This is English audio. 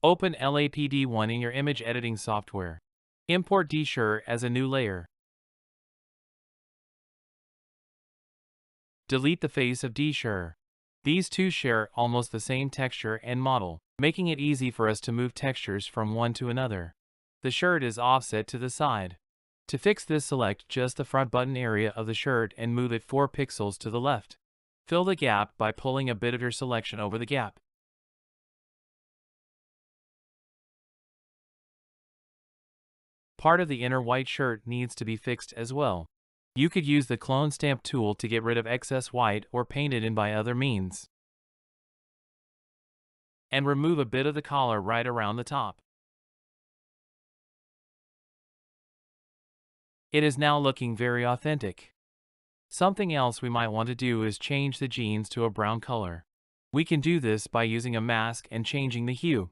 Open LAPD1 in your image editing software. Import Listnr as a new layer. Delete the face of Listnr. These two share almost the same texture and model, making it easy for us to move textures from one to another. The shirt is offset to the side. To fix this, select just the front button area of the shirt and move it 4 pixels to the left. Fill the gap by pulling a bit of your selection over the gap. Part of the inner white shirt needs to be fixed as well. You could use the clone stamp tool to get rid of excess white or paint it in by other means. And remove a bit of the collar right around the top. It is now looking very authentic. Something else we might want to do is change the jeans to a brown color. We can do this by using a mask and changing the hue.